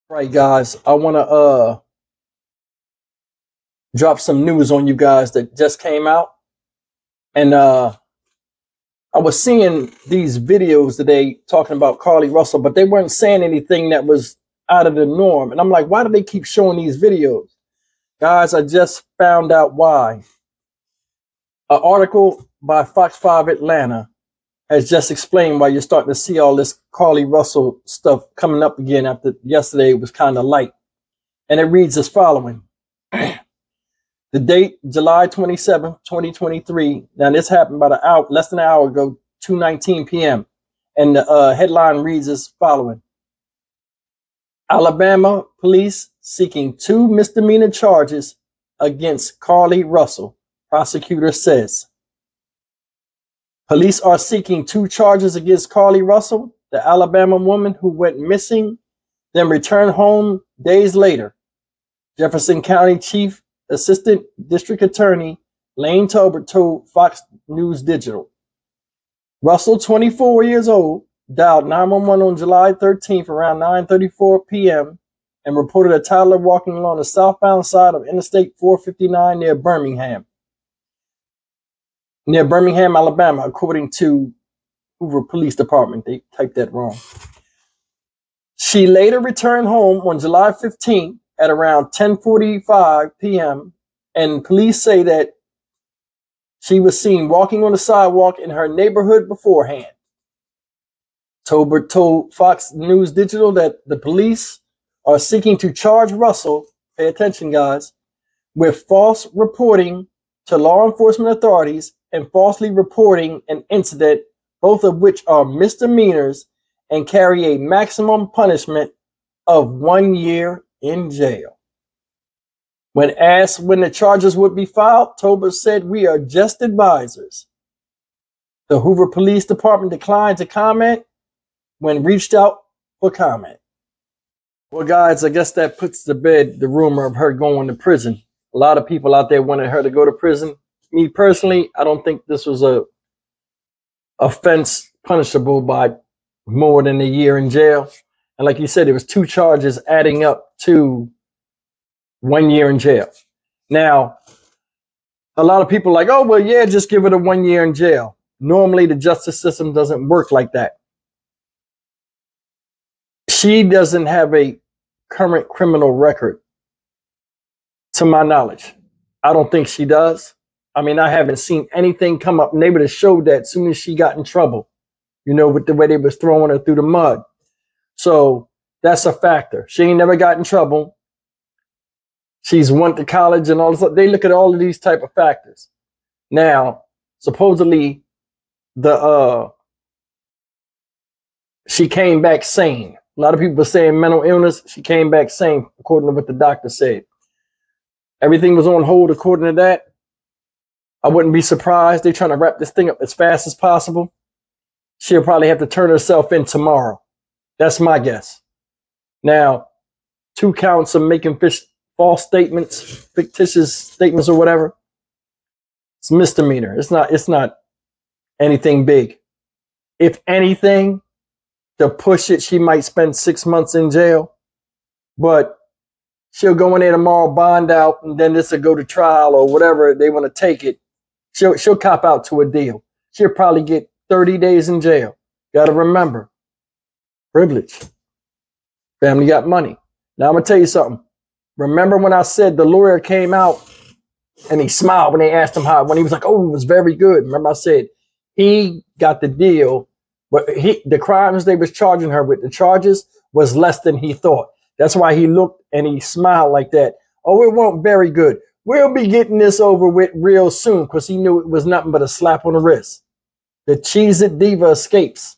Right, guys, I want to drop some news on you guys that just came out. And I was seeing these videos today talking about Carlee Russell, but they weren't saying anything that was out of the norm. And I'm like, why do they keep showing these videos? Guys, I just found out why. An article by Fox 5 Atlanta has just explained why you're starting to see all this Carlee Russell stuff coming up again after yesterday was kind of light. And it reads as following. The date, July 27th, 2023. Now, this happened about less than an hour ago, 2:19 p.m. And the headline reads as following. Alabama police seeking 2 misdemeanor charges against Carlee Russell, prosecutor says. Police are seeking 2 charges against Carlee Russell, the Alabama woman who went missing, then returned home days later. Jefferson County Chief Assistant District Attorney Lane Tolbert told Fox News Digital. Russell, 24 years old, dialed 911 on July 13th around 9:34 p.m. and reported a toddler walking along the southbound side of Interstate 459 near Birmingham, Alabama, according to Hoover Police Department. They typed that wrong. She later returned home on July 15th at around 10:45 p.m. and police say that she was seen walking on the sidewalk in her neighborhood beforehand. Tolbert told Fox News Digital that the police are seeking to charge Russell, pay attention guys, with false reporting to law enforcement authorities and falsely reporting an incident, both of which are misdemeanors and carry a maximum punishment of 1 year in jail. When asked when the charges would be filed, Tolbert said, "We are just advisors." The Hoover Police Department declined to comment when reached out for comment. Well, guys, I guess that puts to bed the rumor of her going to prison. A lot of people out there wanted her to go to prison. Me personally, I don't think this was a offense punishable by more than a year in jail. And like you said, it was 2 charges adding up to 1 year in jail. Now, a lot of people are like, oh, well, yeah, just give it a 1 year in jail. Normally, the justice system doesn't work like that. She doesn't have a current criminal record, to my knowledge. I don't think she does. I mean, I haven't seen anything come up. And they would have showed that as soon as she got in trouble, you know, with the way they was throwing her through the mud. So that's a factor. She ain't never got in trouble. She's went to college and all this. They look at all of these type of factors. Now, supposedly, she came back sane. A lot of people are saying mental illness. She came back sane, according to what the doctor said. Everything was on hold according to that. I wouldn't be surprised. They're trying to wrap this thing up as fast as possible. She'll probably have to turn herself in tomorrow. That's my guess. Now, 2 counts of making false statements, fictitious statements or whatever. It's misdemeanor. It's not anything big. If anything, to push it, she might spend 6 months in jail. But she'll go in there tomorrow, bond out, and then this will go to trial or whatever they want to take it. She'll cop out to a deal. She'll probably get 30 days in jail. Got to remember, privilege. Family got money. Now, I'm going to tell you something. Remember when I said the lawyer came out and he smiled when they asked him how, when he was like, oh, it was very good. Remember I said he got the deal, but the crimes they was charging her with, the charges was less than he thought. That's why he looked and he smiled like that. Oh, it won't very good. We'll be getting this over with real soon, because he knew it was nothing but a slap on the wrist. The Cheez-it Diva escapes.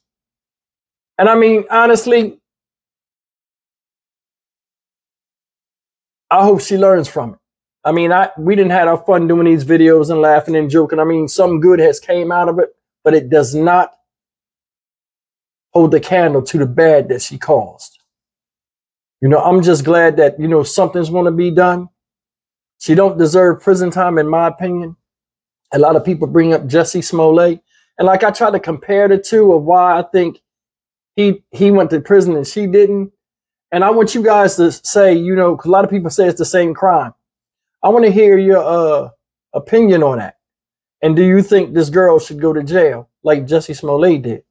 And I mean, honestly, I hope she learns from it. I mean, we didn't have our fun doing these videos and laughing and joking. I mean, some good has came out of it, but it does not hold the candle to the bad that she caused. You know, I'm just glad that, you know, something's going to be done. She don't deserve prison time, in my opinion. A lot of people bring up Jussie Smollett. And like I try to compare the two of why I think he went to prison and she didn't. And I want you guys to say, you know, 'cause a lot of people say it's the same crime. I want to hear your opinion on that. And do you think this girl should go to jail like Jussie Smollett did?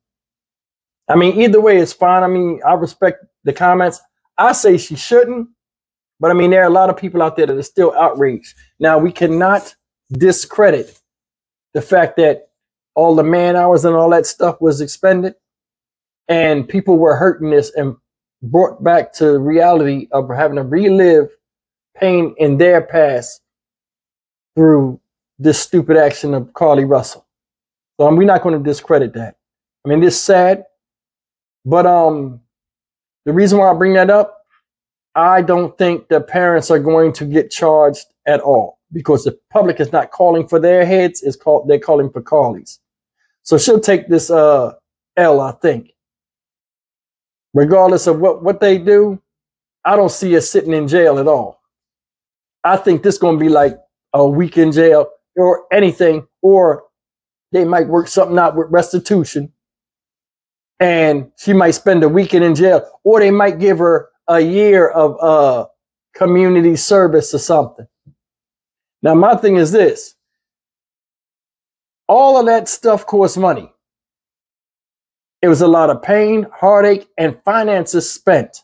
I mean, either way, it's fine. I mean, I respect the comments. I say she shouldn't. But I mean, there are a lot of people out there that are still outraged. Now, we cannot discredit the fact that all the man hours and all that stuff was expended. And people were hurting this and brought back to reality of having to relive pain in their past through this stupid action of Carlee Russell. So we're not going to discredit that. I mean, it's sad. But the reason why I bring that up, I don't think the parents are going to get charged at all because the public is not calling for their heads. They're calling for Carlee's. So she'll take this L, I think. Regardless of what they do, I don't see her sitting in jail at all. I think this is going to be like a week in jail or anything, or they might work something out with restitution and she might spend a weekend in jail, or they might give her a year of community service or something. Now, my thing is this. All of that stuff costs money. It was a lot of pain, heartache, and finances spent.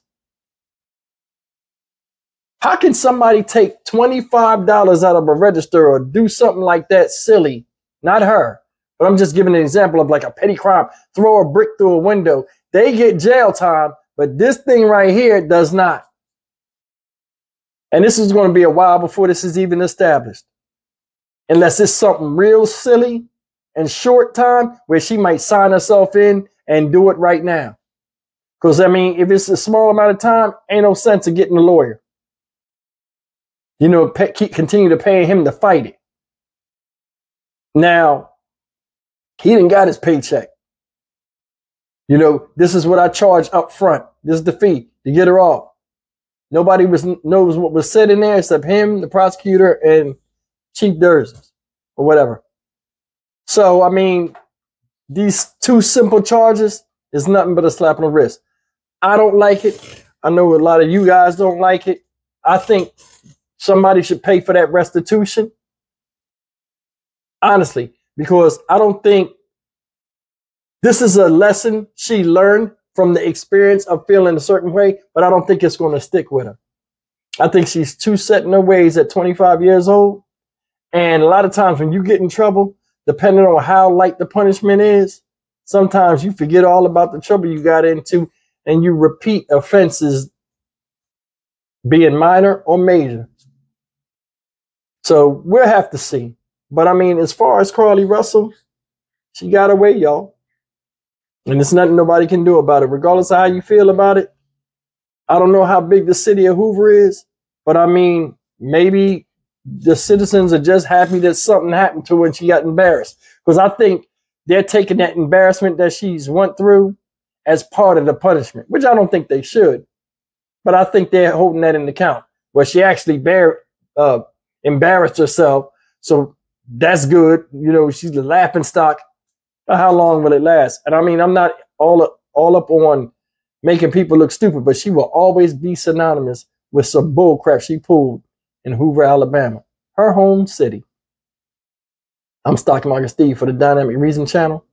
How can somebody take $25 out of a register or do something like that silly? Not her, but I'm just giving an example of like a petty crime. Throw a brick through a window. They get jail time, but this thing right here does not. And this is going to be a while before this is even established. Unless it's something real silly and short time where she might sign herself in and do it right now. Because, I mean, if it's a small amount of time, ain't no sense of getting a lawyer. You know, continue to pay him to fight it. Now, he didn't got his paycheck. You know, this is what I charge up front. This is the fee to get her off. Nobody knows what was said in there except him, the prosecutor, and Chief Dursons or whatever. So, I mean, these two simple charges is nothing but a slap on the wrist. I don't like it. I know a lot of you guys don't like it. I think somebody should pay for that restitution. Honestly, because I don't think this is a lesson she learned from the experience of feeling a certain way, but I don't think it's going to stick with her. I think she's too set in her ways at 25 years old. And a lot of times when you get in trouble, depending on how light the punishment is, sometimes you forget all about the trouble you got into and you repeat offenses, being minor or major. So we'll have to see. But I mean, as far as Carlee Russell, she got away, y'all. And there's nothing nobody can do about it, regardless of how you feel about it. I don't know how big the city of Hoover is, but I mean, maybe the citizens are just happy that something happened to her and she got embarrassed. Because I think they're taking that embarrassment that she's went through as part of the punishment, which I don't think they should. But I think they're holding that into account. Where she actually embarrassed herself. So that's good. You know, she's the laughing stock. How long will it last? And I mean, I'm not all up on making people look stupid, but she will always be synonymous with some bull crap she pulled in Hoover, Alabama, her home city. I'm Stock Market Steve for the Dynamic Reason channel.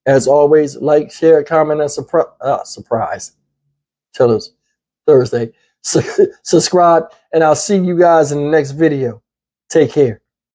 As always, like, share, comment, and surprise. Till it's Thursday. Subscribe, and I'll see you guys in the next video. Take care.